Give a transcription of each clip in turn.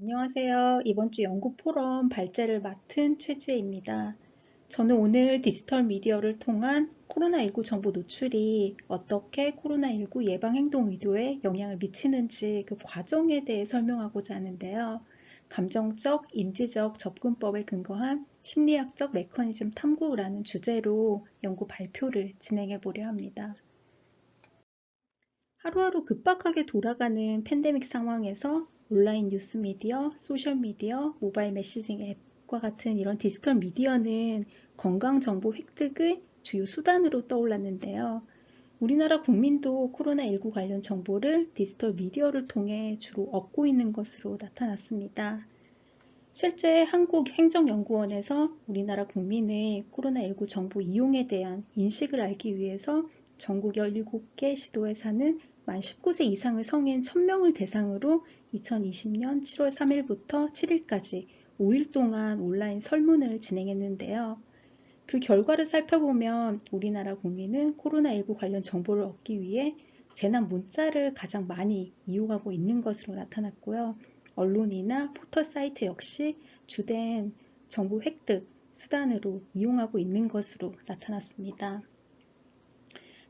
안녕하세요. 이번 주 연구 포럼 발제를 맡은 최지혜입니다. 저는 오늘 디지털 미디어를 통한 코로나19 정보 노출이 어떻게 코로나19 예방 행동 의도에 영향을 미치는지 그 과정에 대해 설명하고자 하는데요. 감정적, 인지적 접근법에 근거한 심리학적 메커니즘 탐구라는 주제로 연구 발표를 진행해 보려 합니다. 하루하루 급박하게 돌아가는 팬데믹 상황에서 온라인 뉴스 미디어, 소셜 미디어, 모바일 메시징 앱과 같은 이런 디지털 미디어는 건강 정보 획득의 주요 수단으로 떠올랐는데요. 우리나라 국민도 코로나19 관련 정보를 디지털 미디어를 통해 주로 얻고 있는 것으로 나타났습니다. 실제 한국행정연구원에서 우리나라 국민의 코로나19 정보 이용에 대한 인식을 알기 위해서 전국 17개 시도에 사는 만 19세 이상의 성인 1000명을 대상으로 2020년 7월 3일부터 7일까지 5일 동안 온라인 설문을 진행했는데요. 그 결과를 살펴보면 우리나라 국민은 코로나19 관련 정보를 얻기 위해 재난 문자를 가장 많이 이용하고 있는 것으로 나타났고요. 언론이나 포털 사이트 역시 주된 정보 획득 수단으로 이용하고 있는 것으로 나타났습니다.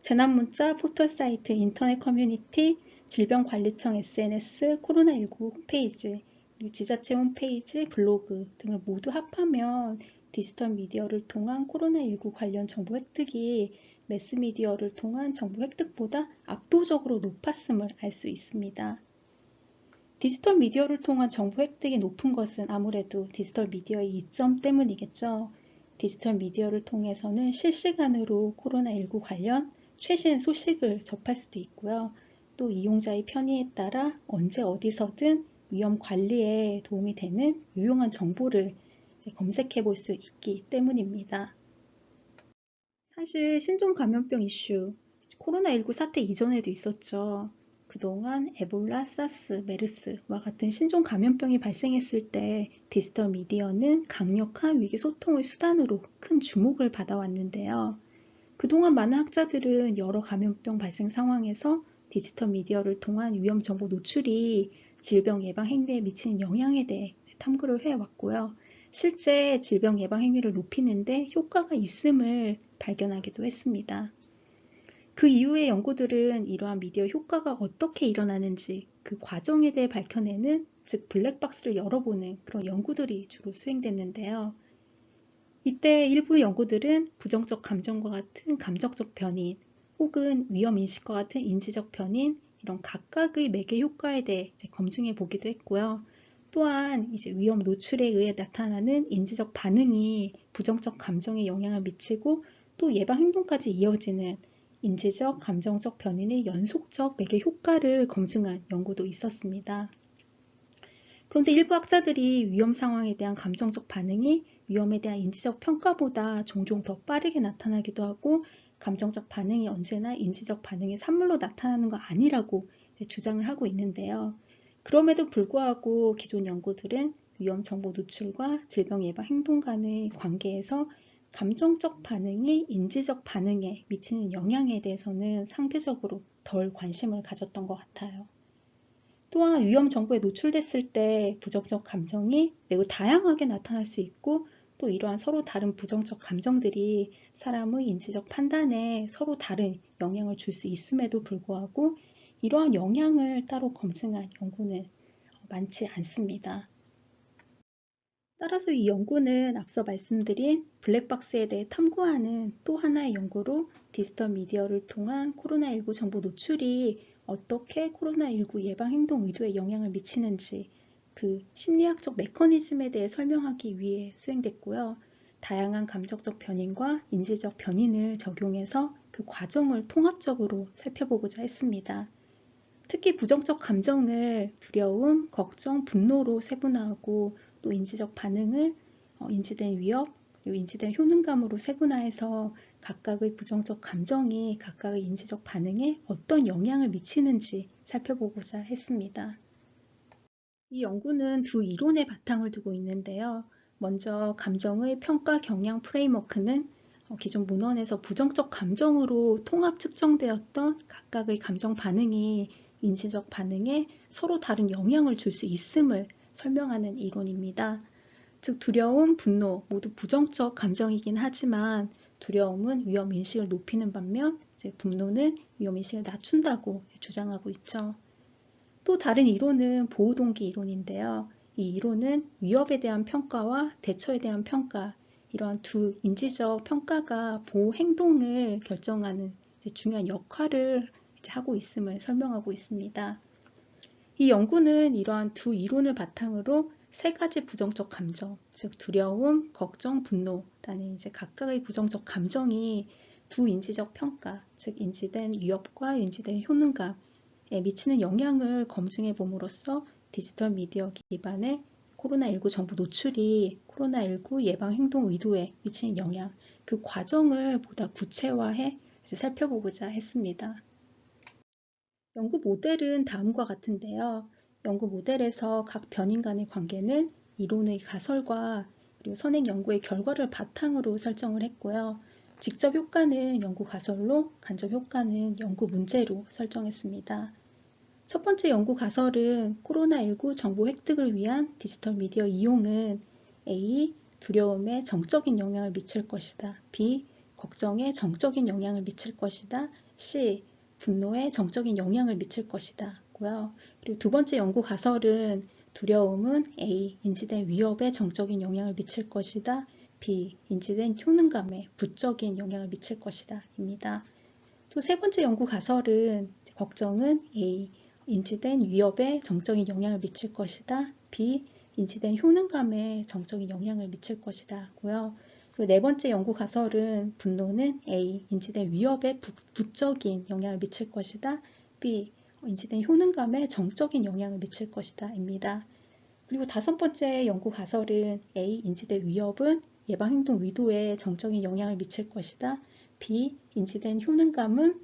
재난 문자, 포털 사이트, 인터넷 커뮤니티, 질병관리청 SNS, 코로나19 홈페이지, 그리고 지자체 홈페이지, 블로그 등을 모두 합하면 디지털 미디어를 통한 코로나19 관련 정보 획득이 매스미디어를 통한 정보 획득보다 압도적으로 높았음을 알 수 있습니다. 디지털 미디어를 통한 정보 획득이 높은 것은 아무래도 디지털 미디어의 이점 때문이겠죠. 디지털 미디어를 통해서는 실시간으로 코로나19 관련 최신 소식을 접할 수도 있고요. 또 이용자의 편의에 따라 언제 어디서든 위험 관리에 도움이 되는 유용한 정보를 검색해 볼 수 있기 때문입니다. 사실 신종 감염병 이슈, 코로나19 사태 이전에도 있었죠. 그동안 에볼라, 사스, 메르스와 같은 신종 감염병이 발생했을 때 디지털 미디어는 강력한 위기 소통의 수단으로 큰 주목을 받아왔는데요. 그동안 많은 학자들은 여러 감염병 발생 상황에서 디지털 미디어를 통한 위험 정보 노출이 질병 예방 행위에 미치는 영향에 대해 탐구를 해왔고요. 실제 질병 예방 행위를 높이는데 효과가 있음을 발견하기도 했습니다. 그 이후의 연구들은 이러한 미디어 효과가 어떻게 일어나는지 그 과정에 대해 밝혀내는, 즉 블랙박스를 열어보는 그런 연구들이 주로 수행됐는데요. 이때 일부 연구들은 부정적 감정과 같은 감정적 변인, 혹은 위험인식과 같은 인지적 변인, 이런 각각의 매개 효과에 대해 검증해 보기도 했고요. 또한 위험 노출에 의해 나타나는 인지적 반응이 부정적 감정에 영향을 미치고 또 예방 행동까지 이어지는 인지적, 감정적 변인의 연속적 매개 효과를 검증한 연구도 있었습니다. 그런데 일부 학자들이 위험 상황에 대한 감정적 반응이 위험에 대한 인지적 평가보다 종종 더 빠르게 나타나기도 하고 감정적 반응이 언제나 인지적 반응의 산물로 나타나는 거 아니라고 주장을 하고 있는데요. 그럼에도 불구하고 기존 연구들은 위험 정보 노출과 질병 예방 행동 간의 관계에서 감정적 반응이 인지적 반응에 미치는 영향에 대해서는 상대적으로 덜 관심을 가졌던 것 같아요. 또한 위험 정보에 노출됐을 때 부정적 감정이 매우 다양하게 나타날 수 있고 또 이러한 서로 다른 부정적 감정들이 사람의 인지적 판단에 서로 다른 영향을 줄 수 있음에도 불구하고 이러한 영향을 따로 검증한 연구는 많지 않습니다. 따라서 이 연구는 앞서 말씀드린 블랙박스에 대해 탐구하는 또 하나의 연구로 디지털 미디어를 통한 코로나19 정보 노출이 어떻게 코로나19 예방 행동 의도에 영향을 미치는지 그 심리학적 메커니즘에 대해 설명하기 위해 수행됐고요. 다양한 감정적 변인과 인지적 변인을 적용해서 그 과정을 통합적으로 살펴보고자 했습니다. 특히 부정적 감정을 두려움, 걱정, 분노로 세분화하고 또 인지적 반응을 인지된 위협, 그리고 인지된 효능감으로 세분화해서 각각의 부정적 감정이 각각의 인지적 반응에 어떤 영향을 미치는지 살펴보고자 했습니다. 이 연구는 두 이론의 바탕을 두고 있는데요. 먼저 감정의 평가 경향 프레임워크는 기존 문헌에서 부정적 감정으로 통합 측정되었던 각각의 감정 반응이 인지적 반응에 서로 다른 영향을 줄 수 있음을 설명하는 이론입니다. 즉 두려움, 분노 모두 부정적 감정이긴 하지만 두려움은 위험인식을 높이는 반면 이제 분노는 위험인식을 낮춘다고 주장하고 있죠. 또 다른 이론은 보호동기 이론인데요. 이 이론은 위협에 대한 평가와 대처에 대한 평가, 이러한 두 인지적 평가가 보호 행동을 결정하는 중요한 역할을 하고 있음을 설명하고 있습니다. 이 연구는 이러한 두 이론을 바탕으로 세 가지 부정적 감정, 즉 두려움, 걱정, 분노라는 각각의 부정적 감정이 두 인지적 평가, 즉 인지된 위협과 인지된 효능감에 미치는 영향을 검증해 봄으로써 디지털 미디어 기반의 코로나19 정보 노출이 코로나19 예방 행동 의도에 미치는 영향, 그 과정을 보다 구체화해 살펴보고자 했습니다. 연구 모델은 다음과 같은데요. 연구 모델에서 각 변인 간의 관계는 이론의 가설과 그리고 선행 연구의 결과를 바탕으로 설정을 했고요. 직접 효과는 연구 가설로, 간접 효과는 연구 문제로 설정했습니다. 첫 번째 연구 가설은 코로나19 정보 획득을 위한 디지털 미디어 이용은 A. 두려움에 정적인 영향을 미칠 것이다. B. 걱정에 정적인 영향을 미칠 것이다. C. 분노에 정적인 영향을 미칠 것이다. 고요. 그리고 두 번째 연구 가설은 두려움은 A. 인지된 위협에 정적인 영향을 미칠 것이다. B. 인지된 효능감에 부적인 영향을 미칠 것이다. 입니다. 또 세 번째 연구 가설은 걱정은 A. 인지된 위협에 정적인 영향을 미칠 것이다. B. 인지된 효능감에 정적인 영향을 미칠 것이다. 고요. 그리고 네 번째 연구 가설은 분노는 A. 인지된 위협에 부적인 영향을 미칠 것이다. B. 인지된 효능감에 정적인 영향을 미칠 것이다. 입니다. 그리고 다섯 번째 연구 가설은 A. 인지된 위협은 예방행동 의도에 정적인 영향을 미칠 것이다. B. 인지된 효능감은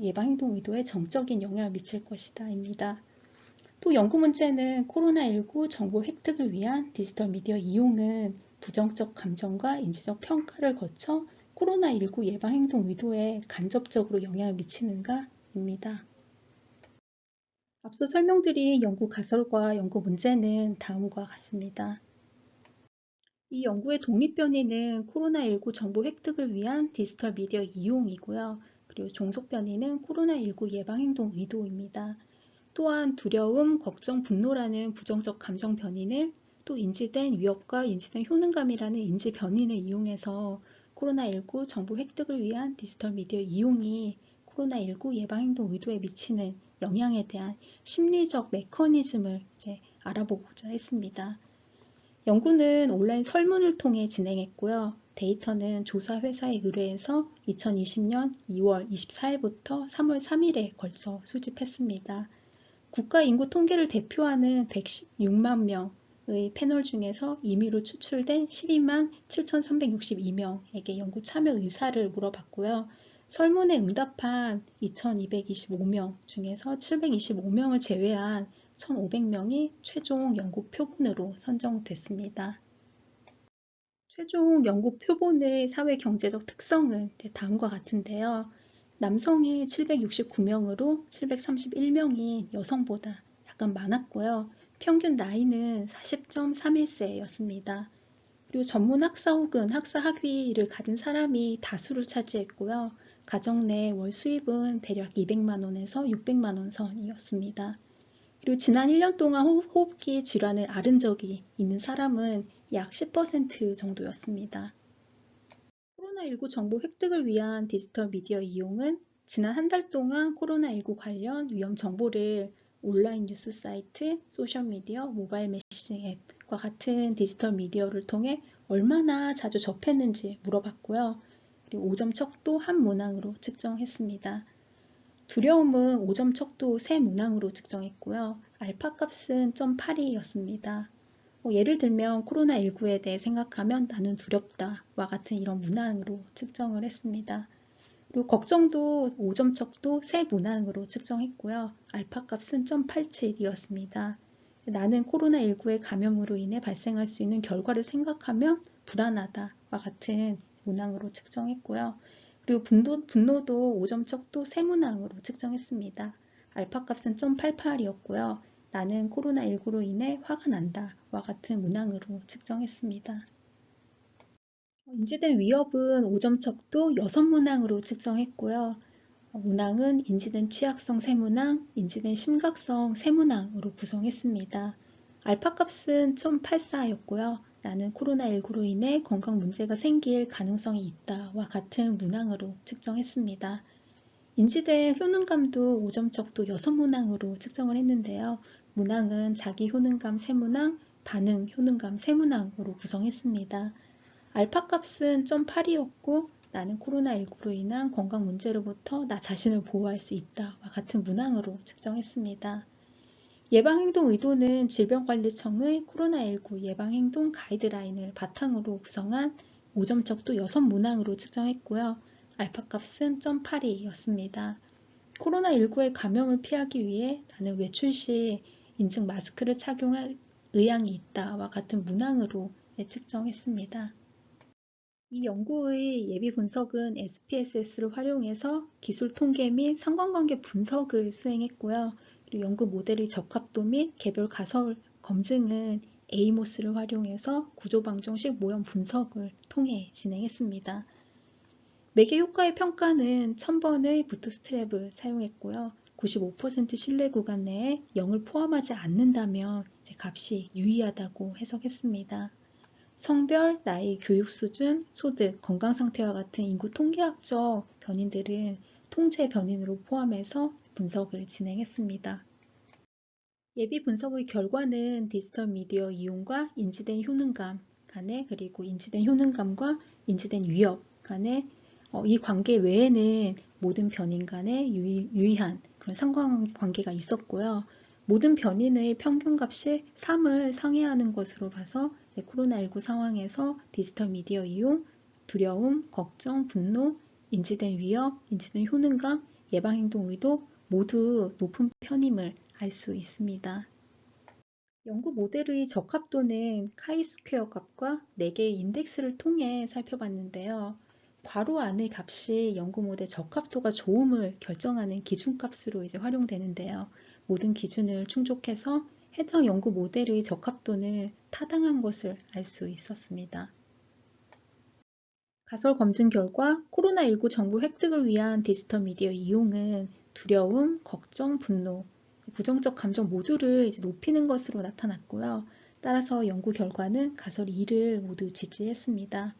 예방행동 의도에 정적인 영향을 미칠 것이다. 입니다. 또 연구 문제는 코로나19 정보 획득을 위한 디지털 미디어 이용은 부정적 감정과 인지적 평가를 거쳐 코로나19 예방행동 의도에 간접적으로 영향을 미치는가? 입니다. 앞서 설명드린 연구 가설과 연구 문제는 다음과 같습니다. 이 연구의 독립 변이는 코로나19 정보 획득을 위한 디지털 미디어 이용이고요. 그리고 종속 변이는 코로나19 예방행동 의도입니다. 또한 두려움, 걱정, 분노라는 부정적 감정 변이를 또 인지된 위협과 인지된 효능감이라는 인지 변이를 이용해서 코로나19 정보 획득을 위한 디지털 미디어 이용이 코로나19 예방행동 의도에 미치는 영향에 대한 심리적 메커니즘을 알아보고자 했습니다. 연구는 온라인 설문을 통해 진행했고요. 데이터는 조사 회사에 의뢰해서 2020년 2월 24일부터 3월 3일에 걸쳐 수집했습니다. 국가 인구 통계를 대표하는 116만 명의 패널 중에서 임의로 추출된 12만 7,362명에게 연구 참여 의사를 물어봤고요. 설문에 응답한 2,225명 중에서 725명을 제외한 1,500명이 최종 연구 표본으로 선정됐습니다. 최종 연구 표본의 사회경제적 특성은 다음과 같은데요. 남성이 769명으로 731명이 여성보다 약간 많았고요. 평균 나이는 40.31세였습니다. 그리고 전문 학사 혹은 학사 학위를 가진 사람이 다수를 차지했고요. 가정 내 월 수입은 대략 200만 원에서 600만 원 선이었습니다. 그리고 지난 1년 동안 호흡기 질환을 앓은 적이 있는 사람은 약 10% 정도였습니다. 코로나19 정보 획득을 위한 디지털 미디어 이용은 지난 한 달 동안 코로나19 관련 위험 정보를 온라인 뉴스 사이트, 소셜미디어, 모바일 메시징 앱과 같은 디지털 미디어를 통해 얼마나 자주 접했는지 물어봤고요. 그리고 5점 척도 한 문항으로 측정했습니다. 두려움은 5점 척도 세 문항으로 측정했고요. 알파 값은 0.82였습니다. 예를 들면 코로나19에 대해 생각하면 나는 두렵다와 같은 이런 문항으로 측정을 했습니다. 그리고 걱정도 5점 척도 세 문항으로 측정했고요. 알파 값은 0.87이었습니다. 나는 코로나19의 감염으로 인해 발생할 수 있는 결과를 생각하면 불안하다와 같은 문항으로 측정했고요. 그리고 분노도 5점 척도 세 문항으로 측정했습니다. 알파 값은 0.88이었고요. 나는 코로나19로 인해 화가 난다와 같은 문항으로 측정했습니다. 인지된 위협은 5점 척도 6문항으로 측정했고요. 문항은 인지된 취약성 3문항, 인지된 심각성 3문항으로 구성했습니다. 알파 값은 0.84였고요. 나는 코로나19로 인해 건강 문제가 생길 가능성이 있다와 같은 문항으로 측정했습니다. 인지된 효능감도 5점 척도 6문항으로 측정을 했는데요. 문항은 자기 효능감 3문항, 반응 효능감 3문항으로 구성했습니다. 알파 값은 0.82였고 나는 코로나19로 인한 건강 문제로부터 나 자신을 보호할 수 있다와 같은 문항으로 측정했습니다. 예방행동 의도는 질병관리청의 코로나19 예방행동 가이드라인을 바탕으로 구성한 5점 척도 6문항으로 측정했고요. 알파 값은 0.82였습니다. 코로나19의 감염을 피하기 위해 나는 외출 시 인증 마스크를 착용할 의향이 있다와 같은 문항으로 측정했습니다. 이 연구의 예비 분석은 SPSS를 활용해서 기술 통계 및 상관관계 분석을 수행했고요. 그리고 연구 모델의 적합도 및 개별 가설 검증은 에이모스를 활용해서 구조방정식 모형 분석을 통해 진행했습니다. 매개 효과의 평가는 1000번의 부트스트랩을 사용했고요. 95% 신뢰 구간 내에 0을 포함하지 않는다면 값이 유의하다고 해석했습니다. 성별, 나이, 교육 수준, 소득, 건강 상태와 같은 인구 통계학적 변인들은 통제 변인으로 포함해서 분석을 진행했습니다. 예비 분석의 결과는 디지털 미디어 이용과 인지된 효능감 간에 그리고 인지된 효능감과 인지된 위협 간에 이 관계 외에는 모든 변인 간에 유의한 그런 상관관계가 있었고요. 모든 변인의 평균값이 3을 상회하는 것으로 봐서 코로나19 상황에서 디지털 미디어 이용, 두려움, 걱정, 분노, 인지된 위협, 인지된 효능감, 예방행동 의도 모두 높은 편임을 알 수 있습니다. 연구 모델의 적합도는 카이-스퀘어 값과 4개의 인덱스를 통해 살펴봤는데요. 괄호 안의 값이 연구 모델 적합도가 좋음을 결정하는 기준값으로 활용되는데요. 모든 기준을 충족해서 해당 연구 모델의 적합도는 타당한 것을 알 수 있었습니다. 가설 검증 결과 코로나19 정보 획득을 위한 디지털 미디어 이용은 두려움, 걱정, 분노, 부정적 감정 모두를 높이는 것으로 나타났고요. 따라서 연구 결과는 가설 2를 모두 지지했습니다.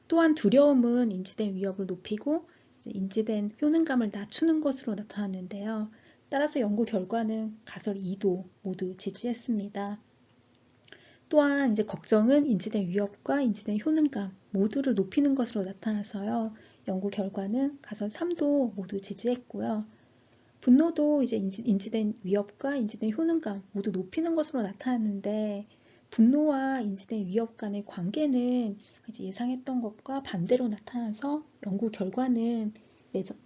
또한 두려움은 인지된 위협을 높이고 인지된 효능감을 낮추는 것으로 나타났는데요. 따라서 연구 결과는 가설 2도 모두 지지했습니다. 또한 걱정은 인지된 위협과 인지된 효능감 모두를 높이는 것으로 나타나서요. 연구 결과는 가설 3도 모두 지지했고요. 분노도 인지된 위협과 인지된 효능감 모두 높이는 것으로 나타났는데 분노와 인지된 위협 간의 관계는 예상했던 것과 반대로 나타나서 연구 결과는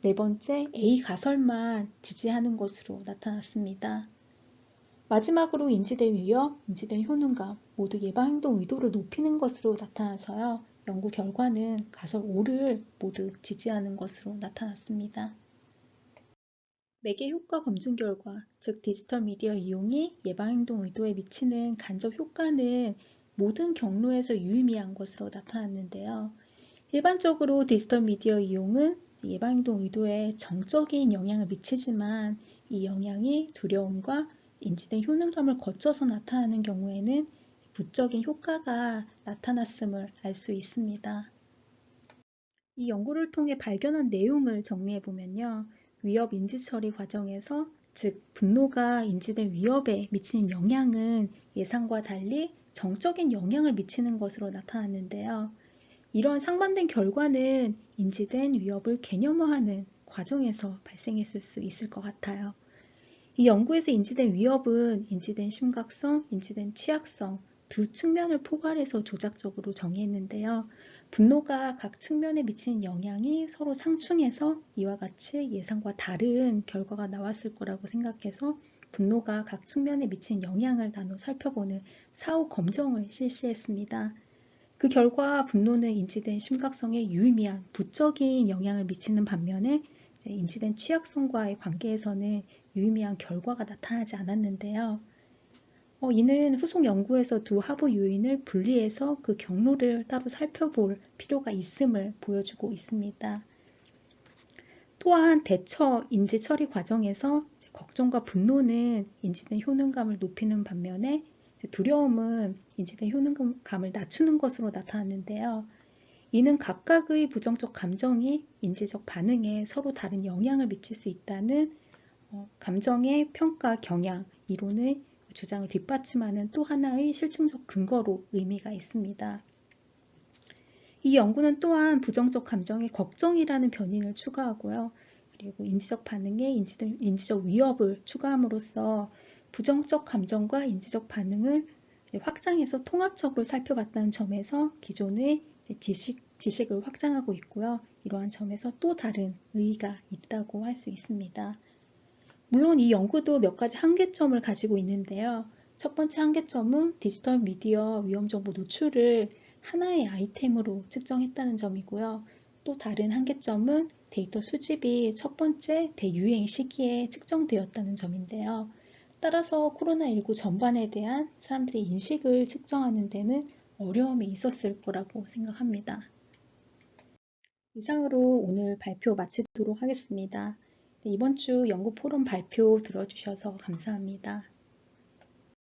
네 번째 A 가설만 지지하는 것으로 나타났습니다. 마지막으로 인지된 위협, 인지된 효능감 모두 예방행동 의도를 높이는 것으로 나타나서요. 연구 결과는 가설 5를 모두 지지하는 것으로 나타났습니다. 매개 효과 검증 결과, 즉 디지털 미디어 이용이 예방행동 의도에 미치는 간접 효과는 모든 경로에서 유의미한 것으로 나타났는데요. 일반적으로 디지털 미디어 이용은 예방행동 의도에 정적인 영향을 미치지만 이 영향이 두려움과 인지된 효능감을 거쳐서 나타나는 경우에는 부적인 효과가 나타났음을 알 수 있습니다. 이 연구를 통해 발견한 내용을 정리해 보면요. 위협 인지 처리 과정에서 즉 분노가 인지된 위협에 미치는 영향은 예상과 달리 정적인 영향을 미치는 것으로 나타났는데요. 이런 상반된 결과는 인지된 위협을 개념화하는 과정에서 발생했을 수 있을 것 같아요. 이 연구에서 인지된 위협은 인지된 심각성, 인지된 취약성 두 측면을 포괄해서 조작적으로 정의했는데요. 분노가 각 측면에 미치는 영향이 서로 상충해서 이와 같이 예상과 다른 결과가 나왔을 거라고 생각해서 분노가 각 측면에 미치는 영향을 나눠 살펴보는 사후 검정을 실시했습니다. 그 결과 분노는 인지된 심각성에 유의미한 부적인 영향을 미치는 반면에 이제 인지된 취약성과의 관계에서는 유의미한 결과가 나타나지 않았는데요. 이는 후속 연구에서 두 하부 요인을 분리해서 그 경로를 따로 살펴볼 필요가 있음을 보여주고 있습니다. 또한 대처 인지 처리 과정에서 걱정과 분노는 인지된 효능감을 높이는 반면에 두려움은 인지된 효능감을 낮추는 것으로 나타났는데요. 이는 각각의 부정적 감정이 인지적 반응에 서로 다른 영향을 미칠 수 있다는 감정의 평가 경향 이론의 주장을 뒷받침하는 또 하나의 실증적 근거로 의미가 있습니다. 이 연구는 또한 부정적 감정의 걱정이라는 변인을 추가하고요. 그리고 인지적 반응에 인지적 위협을 추가함으로써 부정적 감정과 인지적 반응을 확장해서 통합적으로 살펴봤다는 점에서 기존의 지식을 확장하고 있고요. 이러한 점에서 또 다른 의의가 있다고 할 수 있습니다. 물론 이 연구도 몇 가지 한계점을 가지고 있는데요. 첫 번째 한계점은 디지털 미디어 위험 정보 노출을 하나의 아이템으로 측정했다는 점이고요. 또 다른 한계점은 데이터 수집이 첫 번째 대유행 시기에 측정되었다는 점인데요. 따라서 코로나19 전반에 대한 사람들의 인식을 측정하는 데는 어려움이 있었을 거라고 생각합니다. 이상으로 오늘 발표 마치도록 하겠습니다. 이번 주 연구 포럼 발표 들어주셔서 감사합니다.